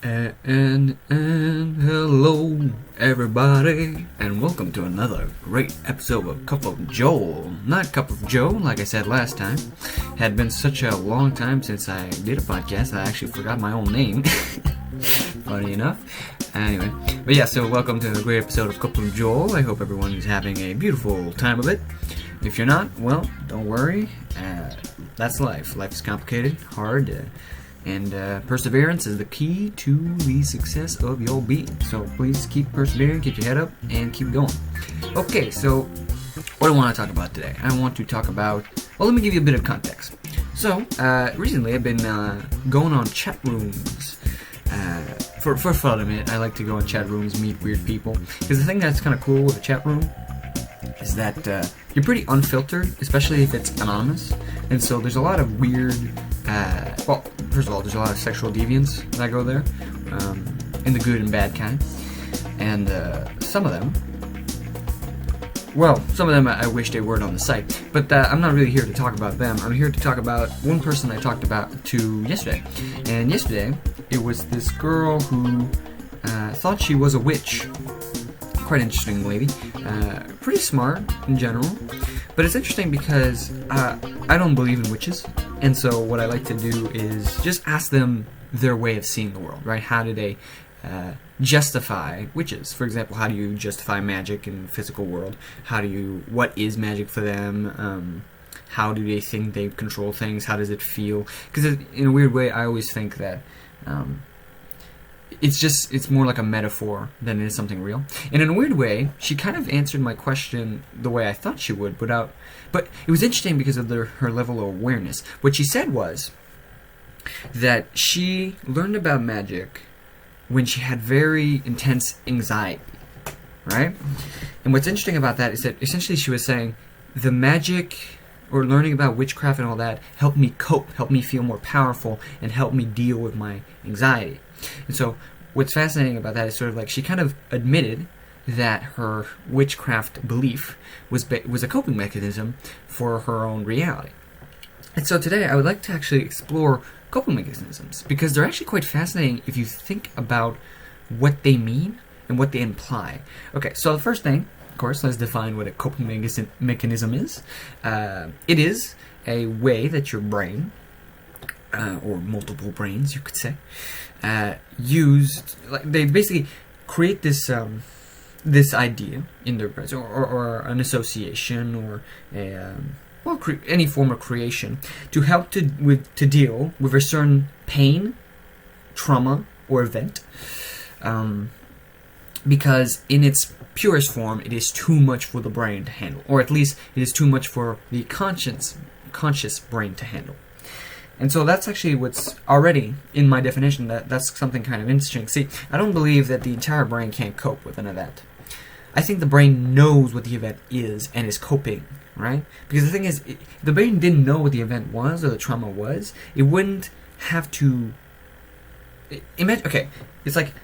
And hello everybody, and welcome to another great episode of Cup of Joel. Not Cup of Joe, like I said last time. Had been such a long time since I did a podcast, I actually forgot my own name. Funny enough. Anyway, but yeah, so welcome to a great episode of Cup of Joel. I hope everyone is having a beautiful time of it. If you're not, well, don't worry. That's life. Life is complicated, hard, and perseverance is the key to the success of your being. So please keep persevering, keep your head up, and keep going. Okay, so what do I want to talk about today? I want to talk about, well, let me give you a bit of context. So, recently I've been going on chat rooms. For fun of it, I like to go on chat rooms, meet weird people. Because the thing that's kind of cool with a chat room is that you're pretty unfiltered, especially if it's anonymous. And so there's a lot of weird, well, first of all, there's a lot of sexual deviants that go there, in the good and bad kind. And some of them I wish they weren't on the site. But I'm not really here to talk about them. I'm here to talk about one person I talked about to yesterday. And yesterday, it was this girl who thought she was a witch. Quite interesting lady. Pretty smart in general. But it's interesting because I don't believe in witches. And so what I like to do is just ask them their way of seeing the world, right? How do they justify witches? For example, how do you justify magic in the physical world? What is magic for them? How do they think they control things? How does it feel? Because in a weird way, I always think that it's more like a metaphor than it is something real. And in a weird way, she kind of answered my question the way I thought she would, but it was interesting because of her level of awareness. What she said was that she learned about magic when she had very intense anxiety, right? And what's interesting about that is that essentially she was saying the magic or learning about witchcraft and all that helped me cope, helped me feel more powerful, and helped me deal with my anxiety. And so what's fascinating about that is sort of like she kind of admitted that her witchcraft belief was a coping mechanism for her own reality. And so today I would like to actually explore coping mechanisms because they're actually quite fascinating if you think about what they mean and what they imply. Okay, so the first thing, of course, let's define what a coping mechanism is. It is a way that your brain, or multiple brains, you could say, they basically create this this idea in their brains, or an association, or any form of creation to help to deal with a certain pain, trauma, or event, because in its purest form, it is too much for the brain to handle, or at least it is too much for the conscious brain to handle. And so that's actually what's already in my definition. That's something kind of interesting. See, I don't believe that the entire brain can't cope with an event. I think the brain knows what the event is and is coping, right? Because the thing is, if the brain didn't know what the event was or the trauma was, it wouldn't have to imagine. Okay, it's like,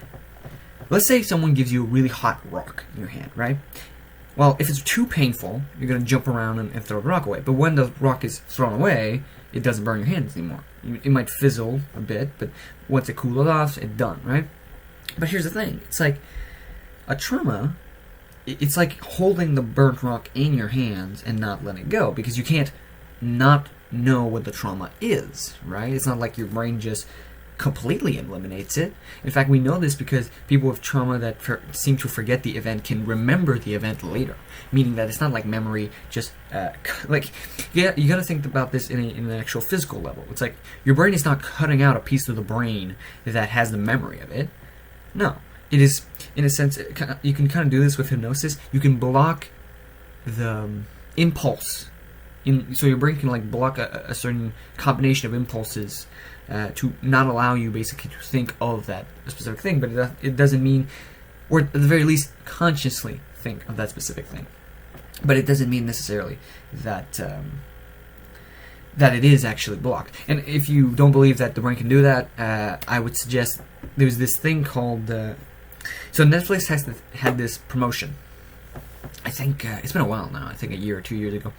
let's say someone gives you a really hot rock in your hand, right? Well, if it's too painful, you're going to jump around and throw the rock away. But when the rock is thrown away, it doesn't burn your hands anymore. It might fizzle a bit, but once it cools off, it's done, right? But here's the thing. It's like a trauma, it's like holding the burnt rock in your hands and not letting it go, because you can't not know what the trauma is, right? It's not like your brain just completely eliminates it. In fact, we know this because people with trauma that seem to forget the event can remember the event later, meaning that it's not like memory just you gotta think about this in an actual physical level. It's like your brain is not cutting out a piece of the brain that has the memory of it. No, it is, in a sense, you can kind of do this with hypnosis. You can block the impulse so your brain can like block a certain combination of impulses to not allow you basically to think of that specific thing, but it doesn't mean, or at the very least consciously think of that specific thing. But it doesn't mean necessarily that that it is actually blocked. And if you don't believe that the brain can do that, I would suggest there's this thing called so Netflix had this promotion. I think it's been a while now. I think a year or 2 years ago.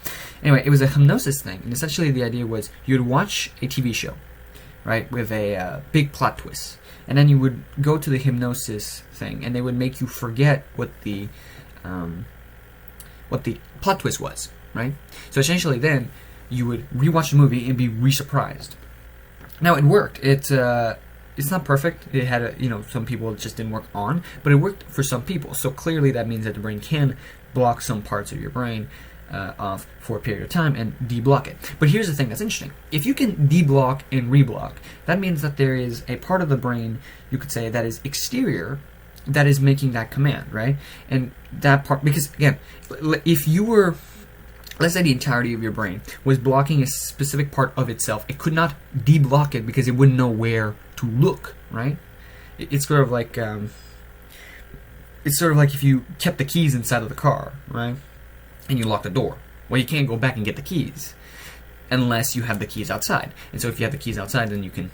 Anyway, it was a hypnosis thing, and essentially the idea was you'd watch a TV show, right, with a big plot twist. And then you would go to the hypnosis thing, and they would make you forget what the plot twist was, right? So essentially, then you would rewatch the movie and be re-surprised. Now it worked. It's not perfect. It had some people it just didn't work on, but it worked for some people. So clearly, that means that the brain can block some parts of your brain off for a period of time and deblock it. But here's the thing that's interesting. If you can deblock and reblock, that means that there is a part of the brain, you could say, that is exterior, that is making that command, right? And that part, because again, if you were, let's say the entirety of your brain was blocking a specific part of itself, it could not deblock it because it wouldn't know where to look, right? It's sort of like if you kept the keys inside of the car, right? And you lock the door. Well, you can't go back and get the keys unless you have the keys outside. And so if you have the keys outside, then you can,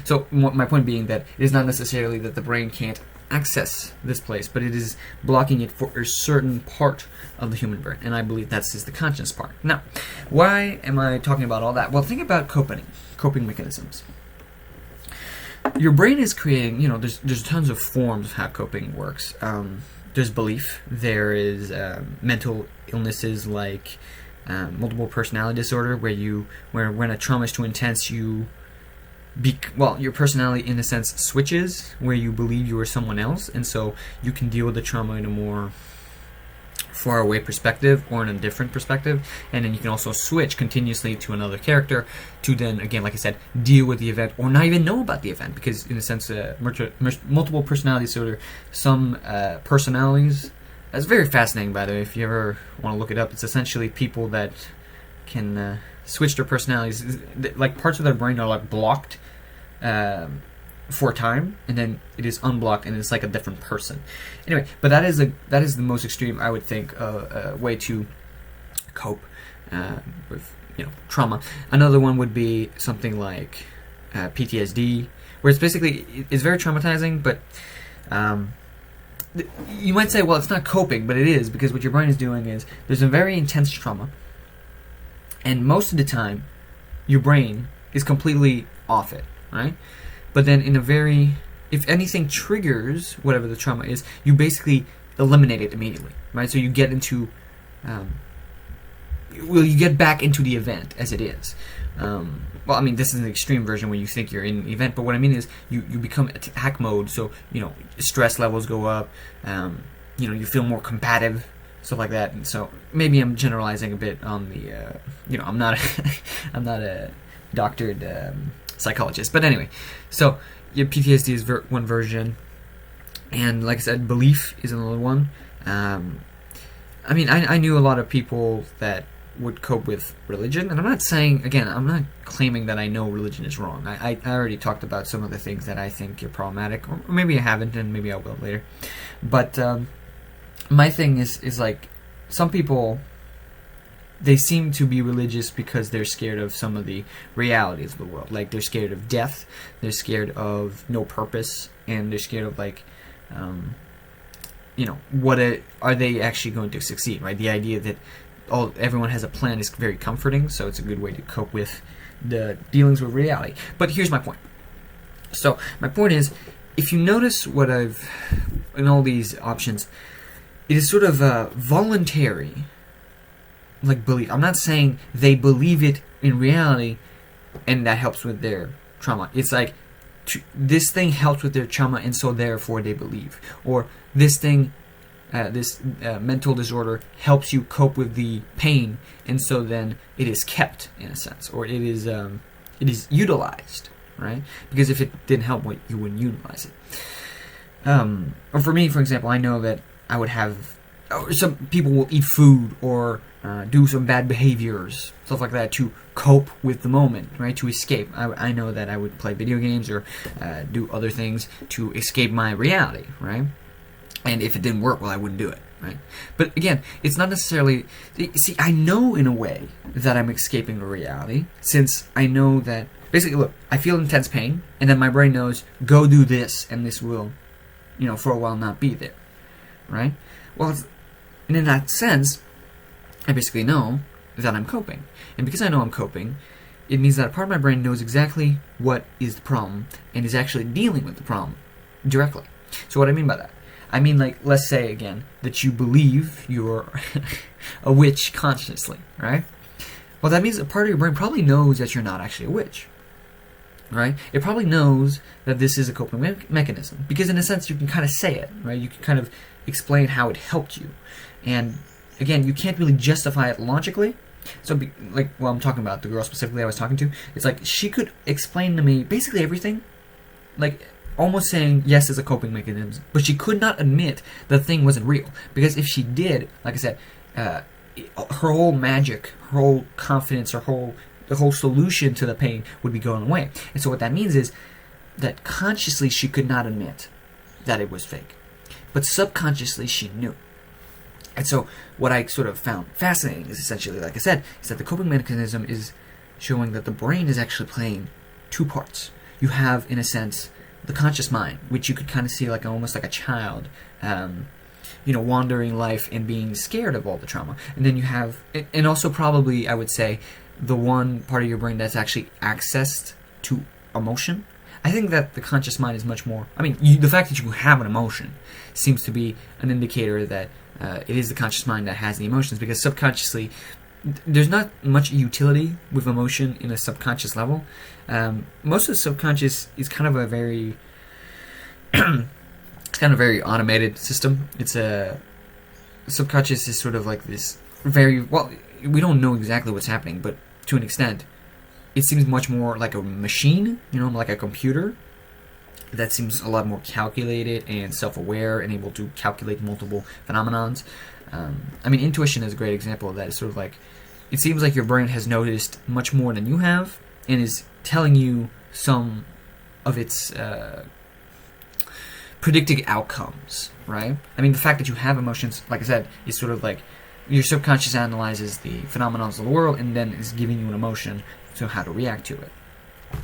So my point being that it is not necessarily that the brain can't access this place, but it is blocking it for a certain part of the human brain. And I believe that's the conscious part. Now, why am I talking about all that? Well, think about coping mechanisms. Your brain is creating, there's tons of forms of how coping works. There's belief. There is mental illnesses like multiple personality disorder, where when a trauma is too intense, your personality in a sense switches, where you believe you are someone else, and so you can deal with the trauma in a more far away perspective or in a different perspective, and then you can also switch continuously to another character to then, again, like I said, deal with the event or not even know about the event, because in a sense, multiple personality disorder, some personalities, that's very fascinating, by the way. If you ever want to look it up, it's essentially people that can switch their personalities, like parts of their brain are like blocked for a time, and then it is unblocked, and it's like a different person. Anyway, but that is the most extreme, I would think, way to cope with trauma. Another one would be something like PTSD, where it's very traumatizing, but you might say, well, it's not coping, but it is, because what your brain is doing is there's a very intense trauma, and most of the time your brain is completely off it, right? But then if anything triggers whatever the trauma is, you basically eliminate it immediately, right? So you get into, you get back into the event as it is. Well, I mean, this is an extreme version where you think you're in an event, but what I mean is you become attack mode, so, stress levels go up, you feel more combative, stuff like that. And so maybe I'm generalizing a bit on the, I'm not a doctored psychologist, but anyway, so PTSD is one version, and like I said, belief is another one. I mean, I knew a lot of people that would cope with religion, and I'm not saying, again, I'm not claiming that I know religion is wrong. I already talked about some of the things that I think are problematic, or maybe I haven't, and maybe I will later. But my thing is like, some people, they seem to be religious because they're scared of some of the realities of the world. Like, they're scared of death, they're scared of no purpose, and they're scared of, like, are they actually going to succeed, right? The idea that everyone has a plan is very comforting, so it's a good way to cope with the dealings with reality. But here's my point. So my point is, if you notice what in all these options, it is sort of voluntary, like belief. I'm not saying they believe it in reality, and that helps with their trauma. It's like, this thing helps with their trauma, and so therefore they believe. Or this thing, this mental disorder helps you cope with the pain, and so then it is kept, in a sense, or it is utilized, right? Because if it didn't help, you wouldn't utilize it. Or for me, for example, I know that I would have, some people will eat food or do some bad behaviors, stuff like that, to cope with the moment, right? To escape. I know that I would play video games or do other things to escape my reality, right? And if it didn't work, well, I wouldn't do it, right? But again, it's not necessarily... See, I know in a way that I'm escaping a reality, since I know that... Basically, look, I feel intense pain, and then my brain knows, go do this, and this will, for a while not be there, right? Well, and in that sense, I basically know that I'm coping. And because I know I'm coping, it means that a part of my brain knows exactly what is the problem and is actually dealing with the problem directly. So what I mean by that, I mean, like, let's say again that you believe you're a witch consciously, right? Well, that means a part of your brain probably knows that you're not actually a witch, right? It probably knows that this is a coping mechanism, because in a sense you can kind of say it, right? You can kind of explain how it helped you, and again, you can't really justify it logically. So, I'm talking about the girl specifically I was talking to. It's like she could explain to me basically everything, like almost saying yes is a coping mechanism, but she could not admit the thing wasn't real, because if she did, like I said, her whole magic, her whole confidence, the whole solution to the pain would be going away. And so what that means is that consciously she could not admit that it was fake, but subconsciously she knew. And so what I sort of found fascinating is essentially, like I said, is that the coping mechanism is showing that the brain is actually playing two parts. You have, in a sense, the conscious mind, which you could kind of see like almost like a child, wandering life and being scared of all the trauma. And then you have, and also probably I would say, the one part of your brain that's actually accessed to emotion. I think that the conscious mind is much more, the fact that you have an emotion seems to be an indicator that it is the conscious mind that has the emotions, because subconsciously there's not much utility with emotion in a subconscious level. Most of the subconscious is kind of a very it's kind of a very automated system. It's a subconscious is sort of like this very, well, we don't know exactly what's happening, but to an extent it seems much more like a machine, like a computer that seems a lot more calculated and self-aware and able to calculate multiple phenomenons. Intuition is a great example of that. It's sort of like, it seems like your brain has noticed much more than you have and is telling you some of its predicting outcomes, right? The fact that you have emotions, like I said, is sort of like your subconscious analyzes the phenomena of the world and then is giving you an emotion to how to react to it.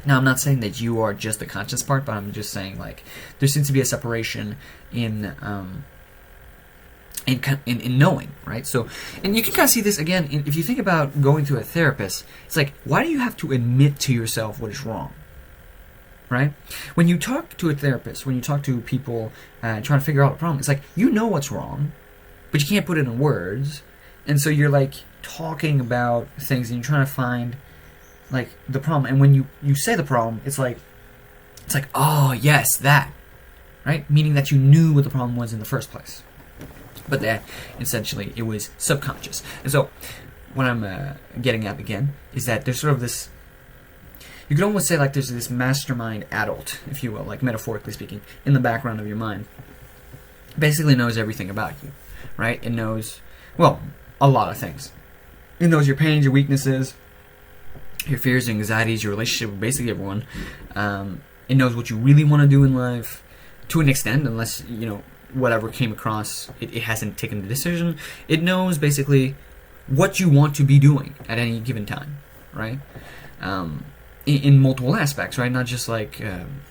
Now, I'm not saying that you are just the conscious part, but I'm just saying, like, there seems to be a separation in knowing, right? So, and you can kind of see this again if you think about going to a therapist. It's like, why do you have to admit to yourself what is wrong, right? When you talk to a therapist, when you talk to people trying to figure out a problem, it's like, you know what's wrong, but you can't put it in words, and so you're like talking about things and you're trying to find like the problem, and when you say the problem, it's like, oh yes, that, right? Meaning that you knew what the problem was in the first place, but that essentially it was subconscious. And so what I'm getting at again is that there's sort of this, you could almost say like there's this mastermind adult, if you will, like metaphorically speaking, in the background of your mind, basically knows everything about you, right? It knows, well, a lot of things. It knows your pains, your weaknesses, your fears, anxieties, your relationship with basically everyone. It knows what you really want to do in life, to an extent, unless, whatever came across, it hasn't taken the decision. It knows basically what you want to be doing at any given time, right? In multiple aspects, right? Not just like,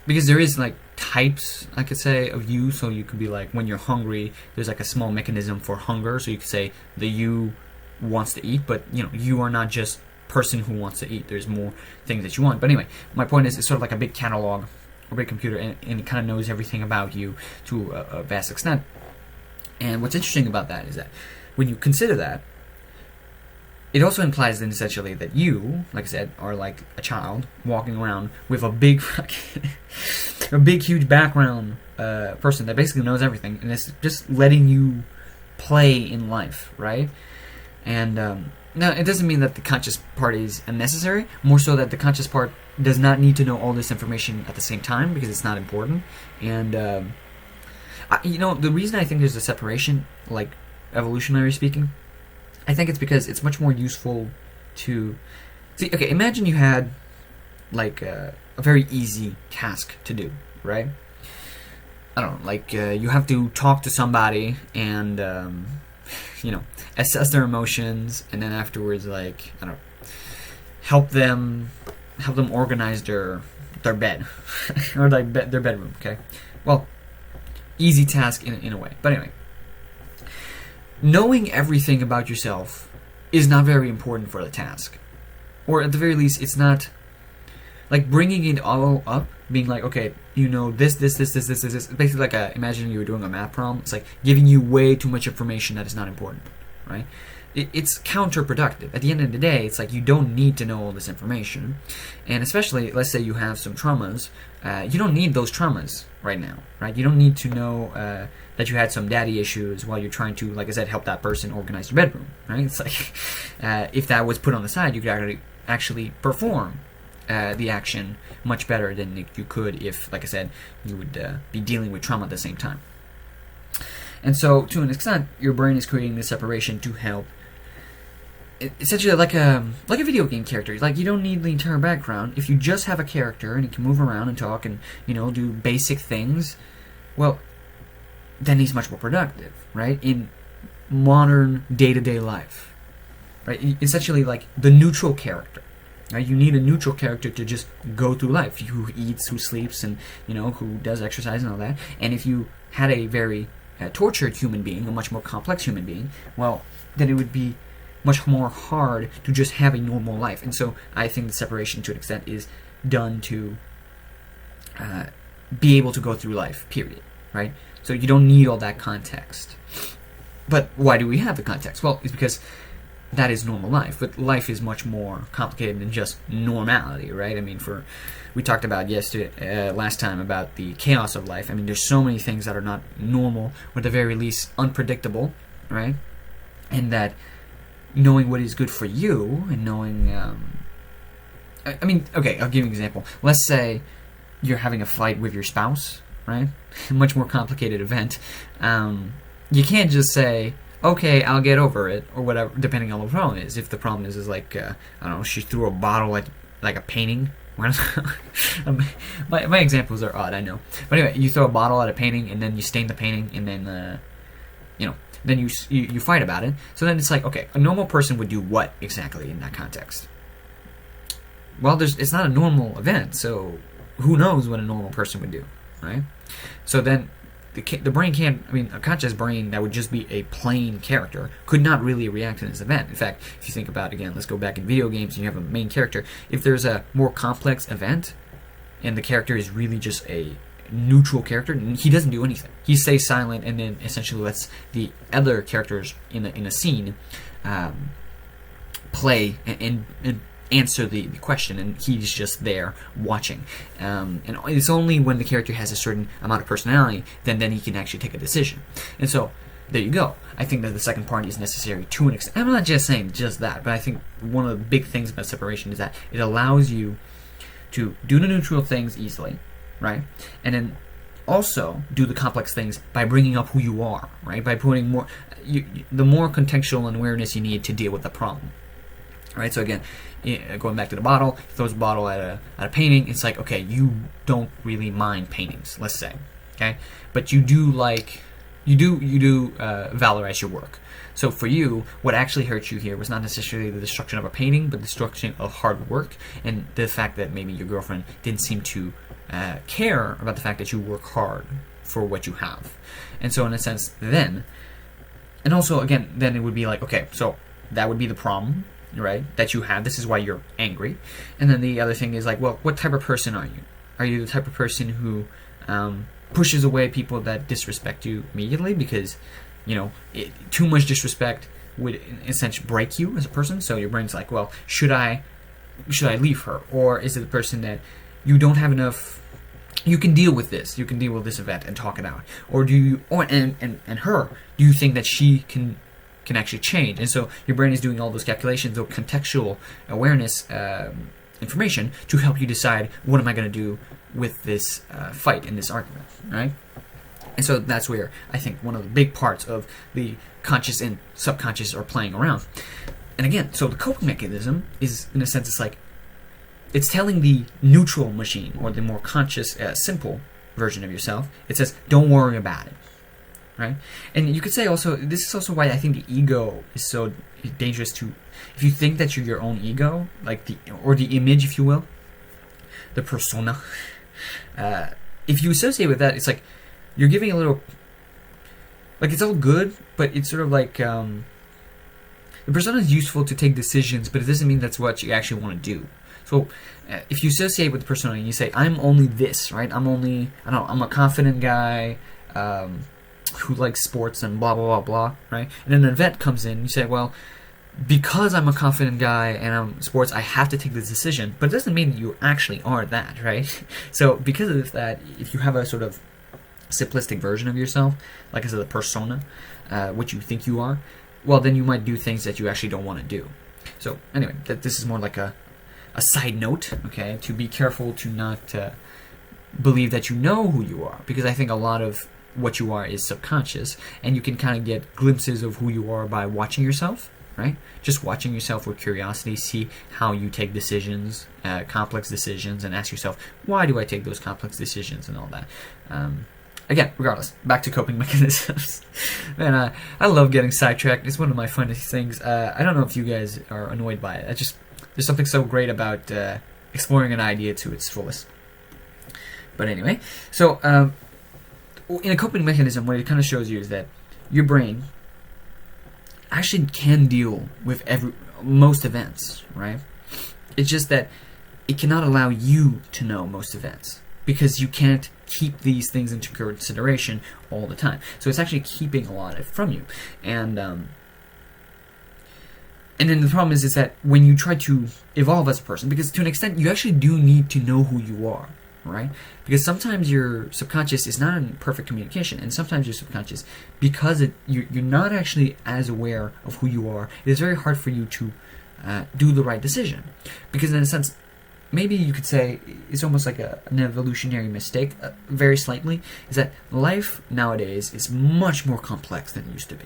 because there is like types, I could say, of you. So you could be like, when you're hungry, there's like a small mechanism for hunger. So you could say the you wants to eat, but you are not just person who wants to eat. There's more things that you want. But anyway, my point is, it's sort of like a big catalog, a big computer, and it kind of knows everything about you to a vast extent. And what's interesting about that is that when you consider that, it also implies then essentially that you, like I said, are like a child walking around with a big huge background person that basically knows everything, and it's just letting you play in life, right? And now, it doesn't mean that the conscious part is unnecessary, more so that the conscious part does not need to know all this information at the same time, because it's not important. And, the reason I think there's a separation, like evolutionary speaking, I think it's because it's much more useful to... See, okay, imagine you had, like, a very easy task to do, right? I don't know, like, you have to talk to somebody and... assess their emotions, and then afterwards, like, I don't know, help them organize their bed or like their bedroom. Okay, well, easy task in a way. But anyway, knowing everything about yourself is not very important for the task, or at the very least, it's not like bringing it all up, being like, okay, you know, this. Basically, like imagine you were doing a math problem. It's like giving you way too much information that is not important, right? It's counterproductive. At the end of the day, it's like you don't need to know all this information. And especially, let's say you have some traumas, you don't need those traumas right now, right? You don't need to know that you had some daddy issues while you're trying to, like I said, help that person organize your bedroom, right? It's like, if that was put on the side, you could actually perform the action much better than you could if, like I said, you would be dealing with trauma at the same time. And so, to an extent, your brain is creating this separation to help. Essentially, like a video game character. Like, you don't need the entire background. If you just have a character and he can move around and talk and, you know, do basic things, well, then he's much more productive, right? In modern day-to-day life, right? Essentially, like the neutral character. Right? You need a neutral character to just go through life. Who eats, who sleeps, and, you know, who does exercise and all that. And if you had a very tortured human being, a much more complex human being, well, then it would be much more hard to just have a normal life. And so I think the separation, to an extent, is done to be able to go through life, period, right? So you don't need all that context. But why do we have the context? Well, it's because that is normal life, but life is much more complicated than just normality, right? I mean, we talked about last time about the chaos of life. I mean, there's so many things that are not normal, or at the very least unpredictable, right? And that knowing what is good for you and knowing, I mean, okay, I'll give you an example. Let's say you're having a fight with your spouse, right? A much more complicated event. You can't just say, okay, I'll get over it, or whatever, depending on what the problem is. If the problem is like, I don't know, she threw a bottle at, like a painting. my examples are odd, I know. But anyway, you throw a bottle at a painting, and then you stain the painting, and then, then you fight about it. So then it's like, okay, a normal person would do what exactly in that context? Well, it's not a normal event, so who knows what a normal person would do, right? So then the brain can't, I mean, a conscious brain that would just be a plain character could not really react to this event. In fact, if you think about, again, let's go back in video games, and you have a main character. If there's a more complex event, and the character is really just a neutral character, he doesn't do anything. He stays silent, and then essentially lets the other characters in a scene play and answer the question, and he's just there watching. And it's only when the character has a certain amount of personality then he can actually take a decision. And so there you go. I think that the second party is necessary to an extent. I'm not just saying just that, but I think one of the big things about separation is that it allows you to do the neutral things easily, right? And then also do the complex things by bringing up who you are, right? By putting more, the more contextual awareness you need to deal with the problem. Right, so again, going back to the bottle, he throws a bottle at a painting. It's like, okay, you don't really mind paintings, let's say, okay, but you do valorize your work. So for you, what actually hurt you here was not necessarily the destruction of a painting, but the destruction of hard work, and the fact that maybe your girlfriend didn't seem to care about the fact that you work hard for what you have. And so in a sense, then, and also again, then it would be like, okay, so that would be the problem, right, that you have. This is why you're angry. And then the other thing is like, well, what type of person are you? Are you the type of person who pushes away people that disrespect you immediately because, you know, too much disrespect would in a sense break you as a person? So your brain's like, well, should I leave her? Or is it the person that you don't have enough, you can deal with this, you can deal with this event and talk it out? Or do you, and her, do you think that she can actually change? And so your brain is doing all those calculations, those contextual awareness information to help you decide, what am I going to do with this fight in this argument, right? And so that's where I think one of the big parts of the conscious and subconscious are playing around. And again, so the coping mechanism is, in a sense, it's like, it's telling the neutral machine, or the more conscious, simple version of yourself, it says, don't worry about it. Right? And you could say also, this is also why I think the ego is so dangerous to, if you think that you're your own ego, like the image, if you will, the persona, if you associate with that, it's like, you're giving a little, like, it's all good, but it's sort of like, the persona is useful to take decisions, but it doesn't mean that's what you actually want to do. So if you associate with the persona and you say, I'm only this, right? I'm a confident guy who likes sports and blah, blah, blah, blah, right? And then an event comes in, you say, well, because I'm a confident guy and I'm sports, I have to take this decision. But it doesn't mean you actually are that, right? So because of that, if you have a sort of simplistic version of yourself, like I said, the persona, what you think you are, well, then you might do things that you actually don't want to do. So anyway, this is more like a side note, okay, to be careful to not believe that you know who you are, because I think a lot of what you are is subconscious, and you can kind of get glimpses of who you are by watching yourself, right? Just watching yourself with curiosity, see how you take decisions, complex decisions, and ask yourself, why do I take those complex decisions and all that. Again, regardless, back to coping mechanisms. Man, I love getting sidetracked. It's one of my funnest things. I don't know if you guys are annoyed by it. There's something so great about exploring an idea to its fullest. But anyway, so in a coping mechanism, what it kind of shows you is that your brain actually can deal with most events, right? It's just that it cannot allow you to know most events, because you can't keep these things into consideration all the time. So it's actually keeping a lot of it from you. And then the problem is that when you try to evolve as a person, because to an extent you actually do need to know who you are, right? Because sometimes your subconscious is not in perfect communication, and sometimes your subconscious, because you're not actually as aware of who you are, it is very hard for you to do the right decision. Because in a sense, maybe you could say it's almost like an evolutionary mistake, very slightly, is that life nowadays is much more complex than it used to be,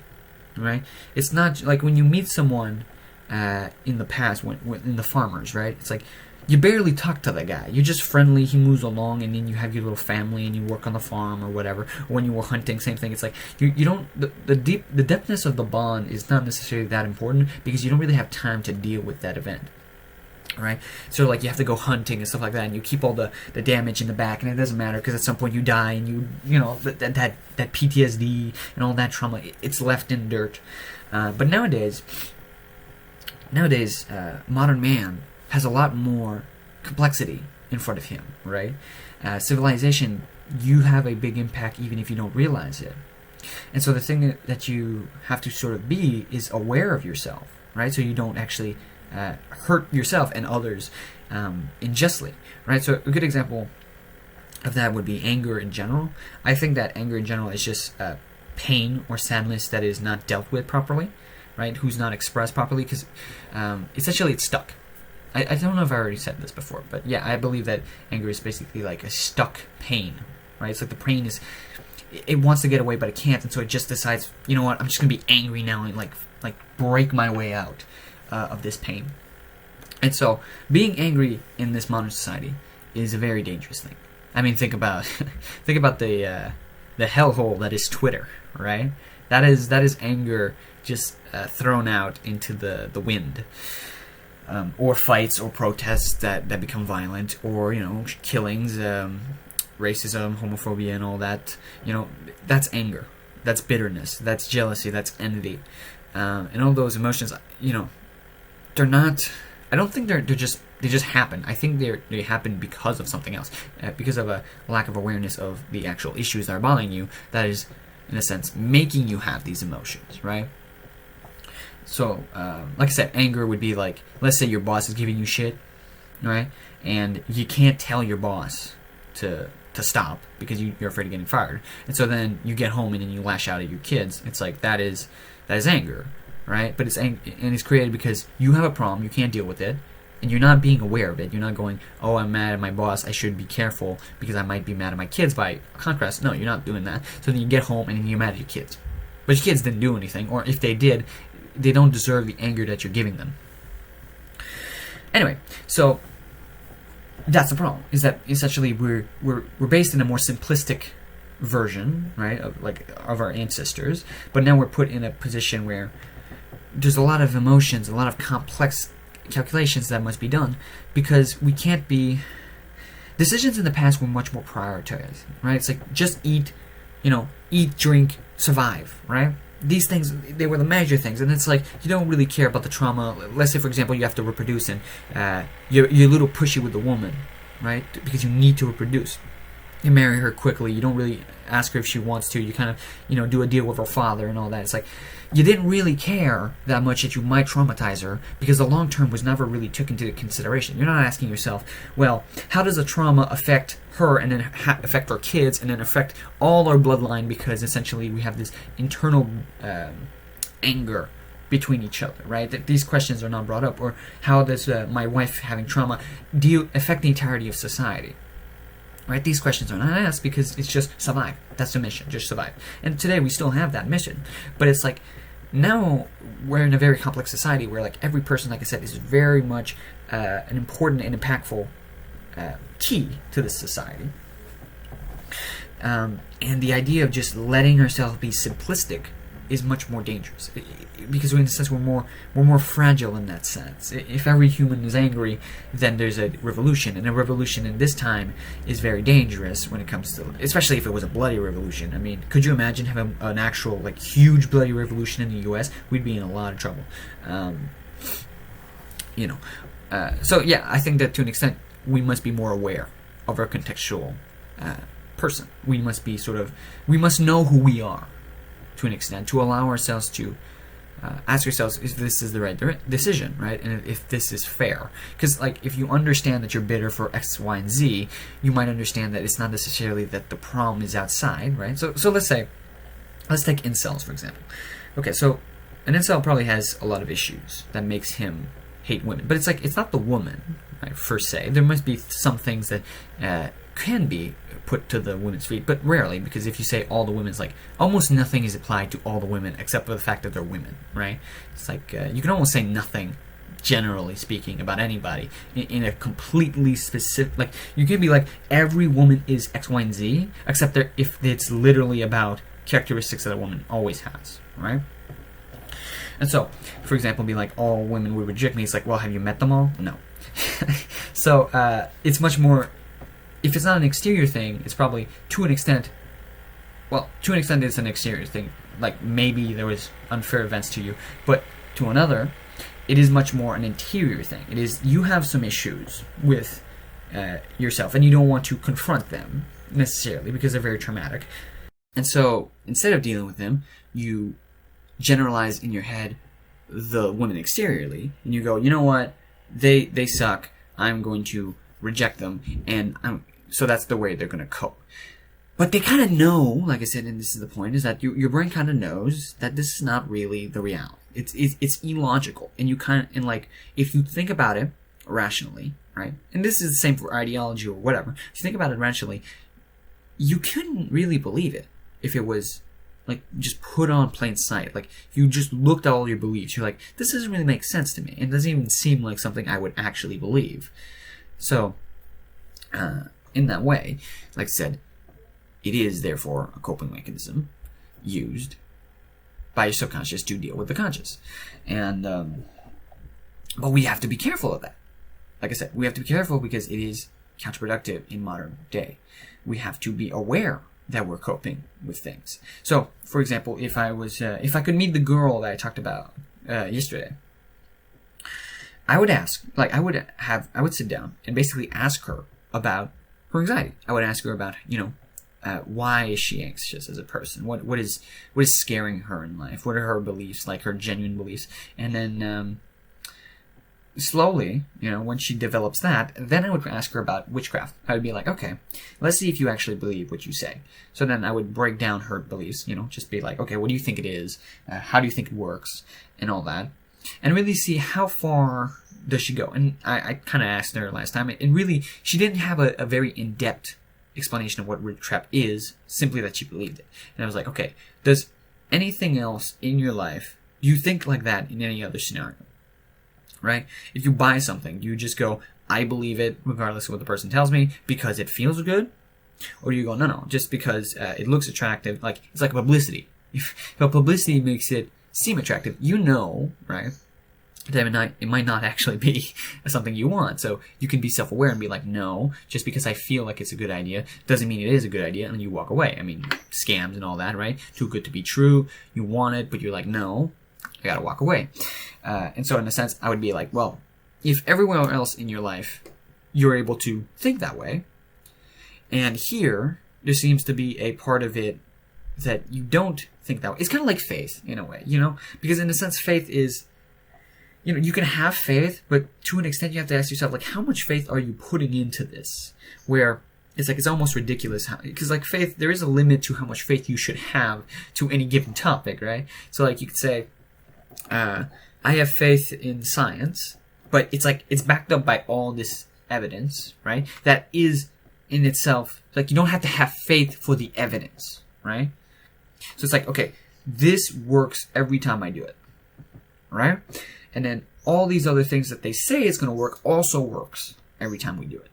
right? It's not like when you meet someone in the past, when in the farmers, right? It's like you barely talk to the guy. You're just friendly, he moves along, and then you have your little family and you work on the farm or whatever. Or when you were hunting, same thing. It's like you don't, the depthness of the bond is not necessarily that important, because you don't really have time to deal with that event. Right, so like you have to go hunting and stuff like that, and you keep all the damage in the back, and it doesn't matter because at some point you die, and you know that PTSD and all that trauma, it's left in dirt. But nowadays, modern man has a lot more complexity in front of him, right? Civilization, you have a big impact even if you don't realize it. And so the thing that you have to sort of be is aware of yourself, right? So you don't actually hurt yourself and others unjustly, right? So a good example of that would be anger in general. I think that anger in general is just pain or sadness that is not dealt with properly, right? Who's not expressed properly, because essentially it's stuck. I don't know if I already said this before, but yeah, I believe that anger is basically like a stuck pain, right? It's like the pain it wants to get away, but it can't, and so it just decides, you know what, I'm just gonna be angry now and like break my way out of this pain. And so being angry in this modern society is a very dangerous thing. I mean, think about the hellhole that is Twitter, right? That is anger just thrown out into the wind. Or fights or protests that become violent, or killings, racism, homophobia, and all that. That's anger, that's bitterness, that's jealousy, that's envy, and all those emotions. They're not. I don't think they just happen. I think they happen because of something else, because of a lack of awareness of the actual issues that are bothering you. That is, in a sense, making you have these emotions, right? So, like I said, anger would be like, let's say your boss is giving you shit, right? And you can't tell your boss to stop because you're afraid of getting fired. And so then you get home and then you lash out at your kids. It's like that is anger, right? But it's created because you have a problem, you can't deal with it, and you're not being aware of it. You're not going, oh, I'm mad at my boss, I should be careful because I might be mad at my kids by contrast. No, you're not doing that. So then you get home and then you're mad at your kids. But your kids didn't do anything, or if they did, they don't deserve the anger that you're giving them. Anyway, so that's the problem, is that essentially we're based in a more simplistic version, right, of our ancestors, but now we're put in a position where there's a lot of emotions, a lot of complex calculations that must be done, because we can't be. Decisions in the past were much more prioritized, right? It's like just eat, drink, survive, right? these things, they were the major things, and it's like you don't really care about the trauma. Let's say, for example, you have to reproduce, and you're a little pushy with the woman, right? Because you need to reproduce. You marry her quickly. You don't really ask her if she wants to. You kind of, do a deal with her father and all that. It's like you didn't really care that much that you might traumatize her because the long term was never really took into consideration. You're not asking yourself, well, how does a trauma affect her and then affect our kids and then affect all our bloodline, because essentially we have this internal anger between each other, right? That these questions are not brought up. Or how does my wife having trauma affect the entirety of society? Right? These questions are not asked because it's just survive. That's the mission, just survive. And today we still have that mission. But it's like, now we're in a very complex society where like every person, like I said, is very much an important and impactful key to this society. And the idea of just letting ourselves be simplistic is much more dangerous, because in a sense we're more fragile in that sense. If every human is angry, then there's a revolution, and a revolution in this time is very dangerous when it comes to, especially if it was a bloody revolution. I mean, could you imagine having an actual like huge bloody revolution in the U.S.? We'd be in a lot of trouble. So yeah, I think that to an extent we must be more aware of our contextual person. We must know who we are, to an extent, to allow ourselves to ask ourselves if this is the right decision, right? And if this is fair. Because like, if you understand that you're bitter for X, Y, and Z, you might understand that it's not necessarily that the problem is outside, right? So let's take incels, for example. Okay, so an incel probably has a lot of issues that makes him hate women. But it's like, it's not the woman, right, per se. There must be some things that can be put to the women's feet, but rarely, because if you say all the women, it's like almost nothing is applied to all the women except for the fact that they're women, right? It's like you can almost say nothing, generally speaking, about anybody in a completely specific, like you could be like every woman is X, Y, and Z, except if it's literally about characteristics that a woman always has, right? And so, for example, be like all women would reject me. It's like, well, have you met them all? No. So it's much more. If it's not an exterior thing, it's probably to an extent it's an exterior thing. Like maybe there was unfair events to you, but to another, it is much more an interior thing. It is, you have some issues with yourself, and you don't want to confront them necessarily because they're very traumatic. And so instead of dealing with them, you generalize in your head the women exteriorly, and you go, you know what, they suck. I'm going to reject them, and so that's the way they're going to cope. But they kind of know, like I said, and this is the point, is that your brain kind of knows that this is not really the reality. It's illogical, and you kind of, and like, if you think about it rationally, right? And this is the same for ideology or whatever. If you think about it rationally, you couldn't really believe it if it was like just put on plain sight. Like, if you just looked at all your beliefs, you're like, this doesn't really make sense to me. It doesn't even seem like something I would actually believe. So, in that way, like I said, it is therefore a coping mechanism used by your subconscious to deal with the conscious. And, but we have to be careful of that. Like I said, we have to be careful because it is counterproductive in modern day. We have to be aware that we're coping with things. So, for example, if I could meet the girl that I talked about yesterday, I would I would sit down and basically ask her about her anxiety. I would ask her about, why is she anxious as a person? What is scaring her in life? What are her beliefs, like her genuine beliefs? And then slowly, when she develops that, then I would ask her about witchcraft. I would be like, okay, let's see if you actually believe what you say. So then I would break down her beliefs, just be like, okay, what do you think it is? How do you think it works? And all that. And really see how far does she go. And I kind of asked her last time, and really, she didn't have a very in-depth explanation of what witchcraft is, simply that she believed it. And I was like, okay, does anything else in your life, do you think like that in any other scenario? Right? If you buy something, do you just go, I believe it regardless of what the person tells me because it feels good? Or do you go, no, just because it looks attractive, like it's like publicity. If publicity makes it seem attractive, right? then it might not actually be something you want. So you can be self-aware and be like, no, just because I feel like it's a good idea doesn't mean it is a good idea, and you walk away. I mean, scams and all that, right? Too good to be true. You want it, but you're like, no, I gotta walk away. And so in a sense, I would be like, well, if everywhere else in your life you're able to think that way, and here there seems to be a part of it that you don't think that way. It's kind of like faith in a way, because in a sense, faith is, you can have faith, but to an extent you have to ask yourself, like, how much faith are you putting into this? Where it's like, it's almost ridiculous because like faith, there is a limit to how much faith you should have to any given topic, right? So like you could say, I have faith in science, but it's like, it's backed up by all this evidence, right? That is in itself, like, you don't have to have faith for the evidence, right? So it's like, okay, this works every time I do it, right? And then all these other things that they say is going to work also works every time we do it.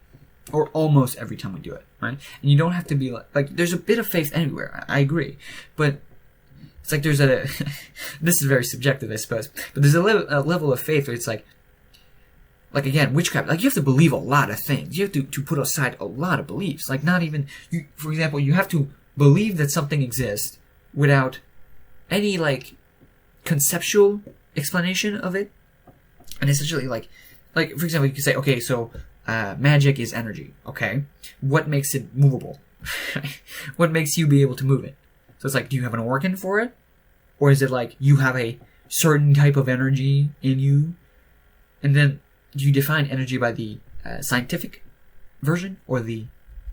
Or almost every time we do it, right? And you don't have to be like there's a bit of faith anywhere. I agree. But it's like there's this is very subjective, I suppose. But there's a level of faith where it's like again, witchcraft. Like, you have to believe a lot of things. You have to put aside a lot of beliefs. Like, not even, for example, you have to believe that something exists without any, like, conceptual explanation of it. And essentially, like for example, you could say, okay, so magic is energy. Okay, what makes it movable? What makes you be able to move it? So it's like, do you have an organ for it, or is it like you have a certain type of energy in you? And then do you define energy by the scientific version or the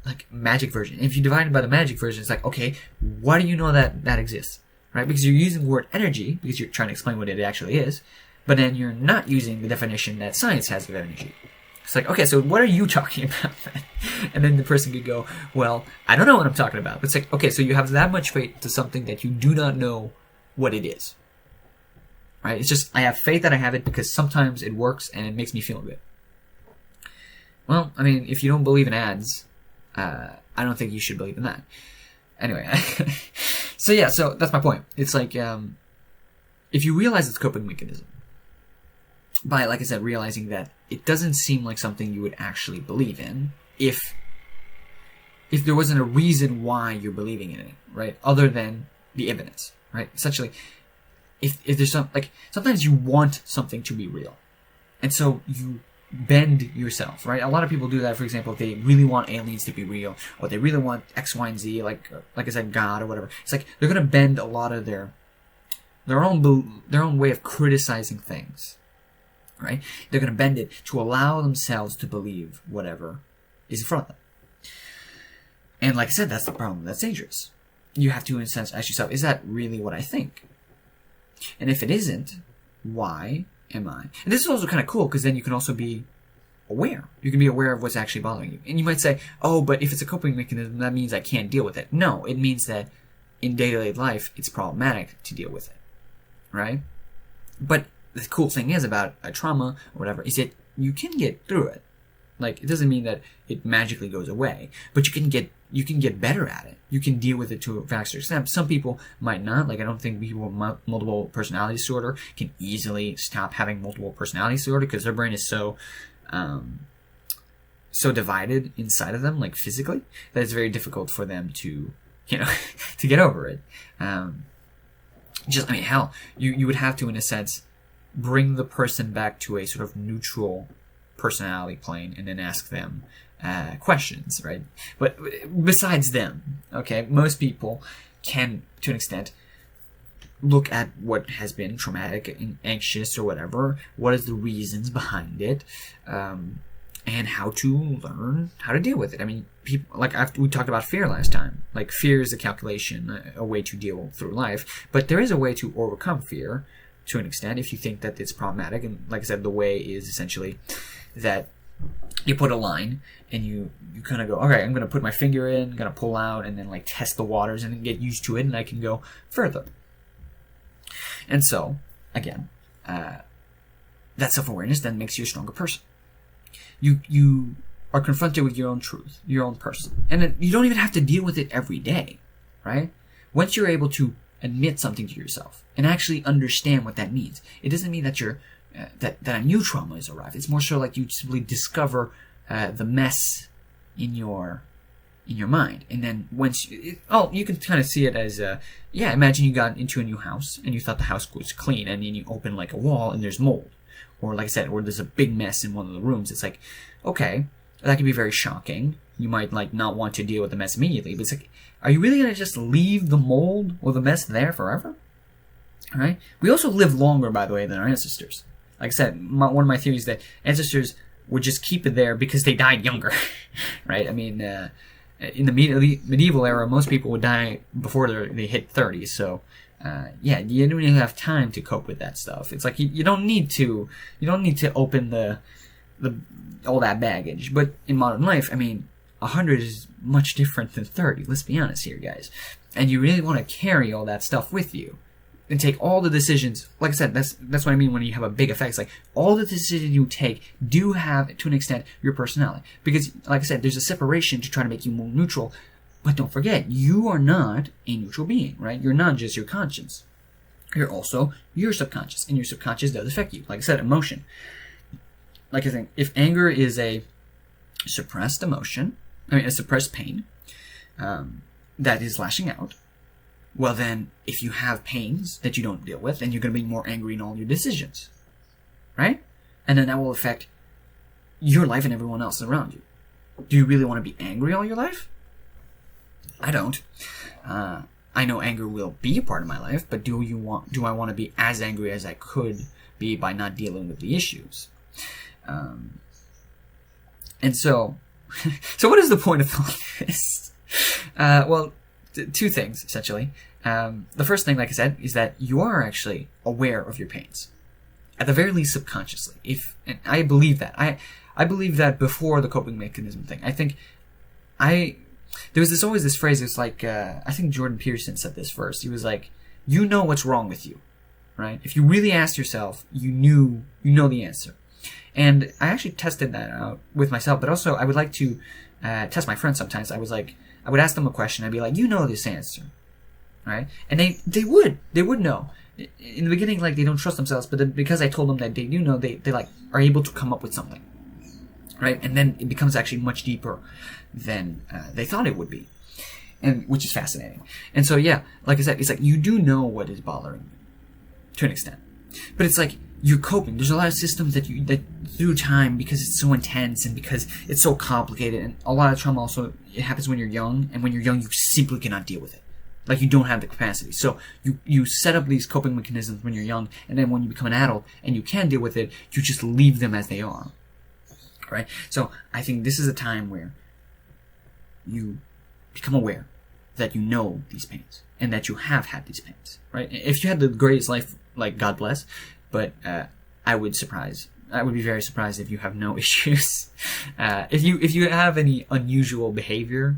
like magic version? And if you define it by the magic version, it's like, okay, why do you know that exists? Right? Because you're using the word energy because you're trying to explain what it actually is, but then you're not using the definition that science has of energy. It's like, okay, so what are you talking about then? And then the person could go, well, I don't know what I'm talking about. But it's like, okay, so you have that much faith to something that you do not know what it is. Right? It's just, I have faith that I have it because sometimes it works and it makes me feel good. Well, I mean, if you don't believe in ads, I don't think you should believe in that. Anyway, so yeah, so that's my point. It's like, if you realize it's a coping mechanism, by, like I said, realizing that it doesn't seem like something you would actually believe in if there wasn't a reason why you're believing in it, right? Other than the evidence, right? Essentially, if there's sometimes you want something to be real. And so you bend yourself, right? A lot of people do that, for example, if they really want aliens to be real, or they really want X, Y, and Z, like I said, God or whatever. It's like they're going to bend a lot of their own way of criticizing things, right? They're going to bend it to allow themselves to believe whatever is in front of them. And like I said, that's the problem. That's dangerous. You have to, in a sense, ask yourself, is that really what I think? And if it isn't, why am I? And this is also kind of cool because then you can also be aware. You can be aware of what's actually bothering you. And you might say, oh, but if it's a coping mechanism, that means I can't deal with it. No, it means that in day-to-day life, it's problematic to deal with it, right? But the cool thing is about a trauma or whatever is that you can get through it. Like, it doesn't mean that it magically goes away, but you can get better at it. You can deal with it to a faster extent. Some people might not. Like, I don't think people with multiple personality disorder can easily stop having multiple personality disorder because their brain is so divided inside of them, like physically, that it's very difficult for them to, to get over it. Hell, you would have to, in a sense, bring the person back to a sort of neutral personality plane and then ask them questions, right? But besides them, okay, most people can, to an extent, look at what has been traumatic and anxious or whatever, what is the reasons behind it, and how to learn how to deal with it. I mean, people, we talked about fear last time. Like, fear is a calculation, a way to deal through life, but there is a way to overcome fear to an extent if you think that it's problematic. And like I said, the way is essentially that you put a line and you kind of go, all right, I'm going to put my finger in, I'm going to pull out, and then like test the waters and then get used to it, and I can go further. And so, again, that self-awareness then makes you a stronger person. You are confronted with your own truth, your own person. And then you don't even have to deal with it every day, right? Once you're able to admit something to yourself and actually understand what that means, it doesn't mean that you're that a new trauma has arrived. It's more so like you simply discover the mess in your mind, and then once you can kind of see it as imagine you got into a new house and you thought the house was clean, and then you open like a wall and there's mold, or like I said, or there's a big mess in one of the rooms. It's like, okay, that can be very shocking. You might like not want to deal with the mess immediately, but it's like, are you really going to just leave the mold or the mess there forever? All right. We also live longer, by the way, than our ancestors. Like I said, one of my theories is that ancestors would just keep it there because they died younger, right? I mean, in the medieval era, most people would die before they hit 30. So, you don't really have time to cope with that stuff. It's like you don't need to open the all that baggage. But in modern life, I mean, 100 is much different than 30. Let's be honest here, guys. And you really want to carry all that stuff with you and take all the decisions. Like I said, that's what I mean when you have a big effect. It's like all the decisions you take do have, to an extent, your personality. Because, like I said, there's a separation to try to make you more neutral. But don't forget, you are not a neutral being, right? You're not just your conscience. You're also your subconscious. And your subconscious does affect you. Like I said, emotion. Like I think, if anger is a suppressed emotion, a suppressed pain, that is lashing out, well then, if you have pains that you don't deal with, then you're going to be more angry in all your decisions, right? And then that will affect your life and everyone else around you. Do you really want to be angry all your life? I don't. I know anger will be a part of my life, but do I want to be as angry as I could be by not dealing with the issues? And so what is the point of all this? Well, two things, essentially. The first thing, like I said, is that you are actually aware of your pains. At the very least, subconsciously. And I believe that. I believe that before the coping mechanism thing. I think there was always this phrase, it's like, I think Jordan Peterson said this first. He was like, you know what's wrong with you, right? If you really asked yourself, you know the answer. And I actually tested that out with myself, but also I would like to test my friends sometimes. I would ask them a question. I'd be like, you know this answer, right? And they would know. In the beginning, like, they don't trust themselves, but then because I told them that they do know, they like are able to come up with something, right? And then it becomes actually much deeper than they thought it would be, and which is fascinating. And so, yeah, like I said, it's like you do know what is bothering you to an extent, but it's like you're coping. There's a lot of systems that through time, because it's so intense and because it's so complicated, and a lot of trauma also, it happens when you're young, and when you're young, you simply cannot deal with it. Like, you don't have the capacity. So you set up these coping mechanisms when you're young, and then when you become an adult and you can deal with it, you just leave them as they are. Right? So I think this is a time where you become aware that you know these pains and that you have had these pains. Right? If you had the greatest life, like, God bless, but I would be very surprised if you have no issues. If you have any unusual behavior,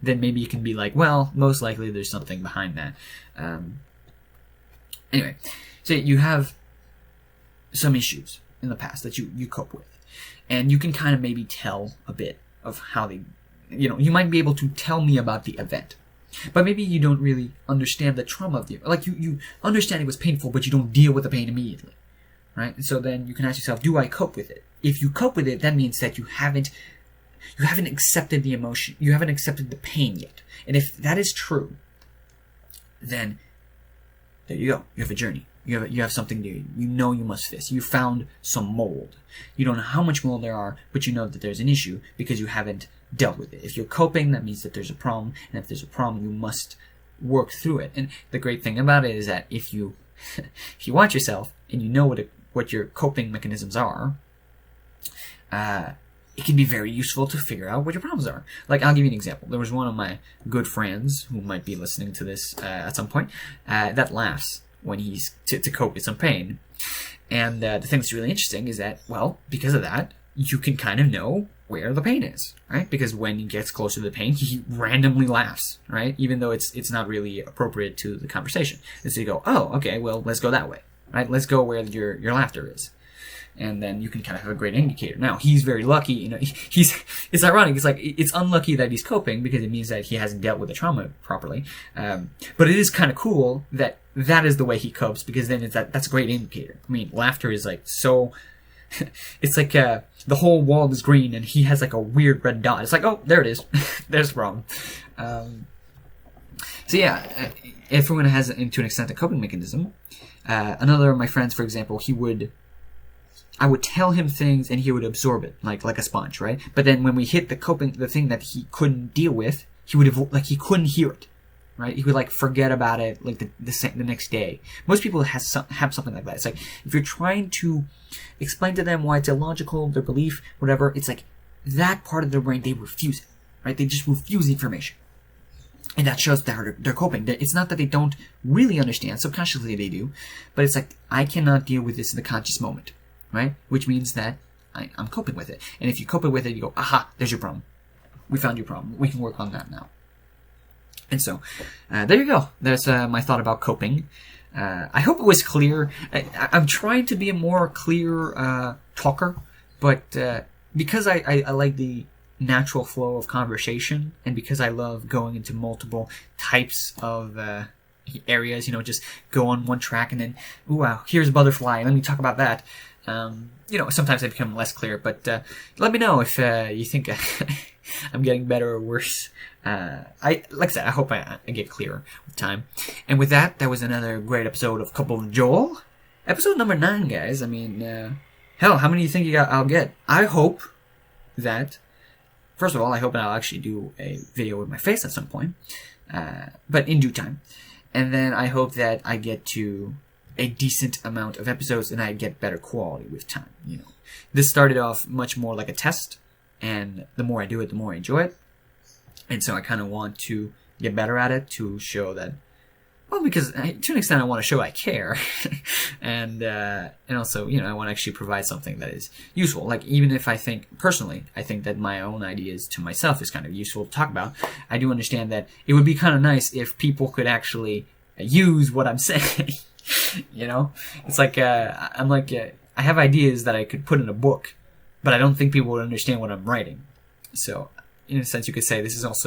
then maybe you can be like, well, most likely there's something behind that. Anyway, so you have some issues in the past that you cope with, and you can kind of maybe tell a bit of how they, you might be able to tell me about the event, but maybe you don't really understand the trauma of the, like, you understand it was painful, but you don't deal with the pain immediately, right? And so then you can ask yourself, do I cope with it? If you cope with it, that means that you haven't accepted the emotion. You haven't accepted the pain yet. And if that is true, then there you go. You have a journey. You have something new. You know you must fix. You found some mold. You don't know how much mold there are, but you know that there's an issue because you haven't dealt with it. If you're coping, that means that there's a problem. And if there's a problem, you must work through it. And the great thing about it is that if you watch yourself and you know what your coping mechanisms are, it can be very useful to figure out what your problems are. Like, I'll give you an example. There was one of my good friends who might be listening to this at some point that laughs when he's to cope with some pain. And the thing that's really interesting is that, well, because of that, you can kind of know where the pain is, right? Because when he gets closer to the pain, he randomly laughs, right? Even though it's not really appropriate to the conversation. And so you go, oh, okay, well, let's go that way, right? Let's go where your laughter is. and then you can kind of have a great indicator. Now, he's very lucky, you know, it's ironic, it's like, it's unlucky that he's coping, because it means that he hasn't dealt with the trauma properly, but it is kind of cool that that is the way he copes, because then that's a great indicator. I mean, laughter is like so, it's like, the whole wall is green, and he has like a weird red dot. It's like, oh, there it is. There's the problem. So yeah, everyone has, to an extent, a coping mechanism. Another of my friends, for example, I would tell him things and he would absorb it like a sponge, right? But then when we hit the thing that he couldn't deal with, he couldn't hear it, right? He would like forget about it like the next day. Most people have something like that. It's like, if you're trying to explain to them why it's illogical, their belief, whatever, it's like that part of their brain, they refuse it, right? They just refuse the information. And that shows that they're coping. It's not that they don't really understand. Subconsciously they do. But it's like, I cannot deal with this in the conscious moment, right? Which means that I'm coping with it. And if you cope with it, you go, aha, there's your problem. We found your problem. We can work on that now. And so, there you go. There's my thought about coping. I hope it was clear. I'm trying to be a more clear talker. But because I like the natural flow of conversation, and because I love going into multiple types of areas, you know, just go on one track and then, ooh, wow, here's a butterfly, let me talk about that. You know, sometimes I become less clear, but let me know if you think I'm getting better or worse. Like I said, I hope I get clearer with time. And with that, that was another great episode of Couple of Joel. Episode number 9, guys. I mean, hell, how many do you think I'll get? I hope that, first of all, I hope I'll actually do a video with my face at some point, but in due time. And then I hope that I get to a decent amount of episodes and I get better quality with time, you know. This started off much more like a test, and the more I do it, the more I enjoy it. And so I kind of want to get better at it to show that, well, because to an extent I want to show I care. and also, you know, I want to actually provide something that is useful. Like, even if I think that my own ideas to myself is kind of useful to talk about, I do understand that it would be kind of nice if people could actually use what I'm saying. You know? It's like, I have ideas that I could put in a book, but I don't think people would understand what I'm writing. So, in a sense, you could say this is also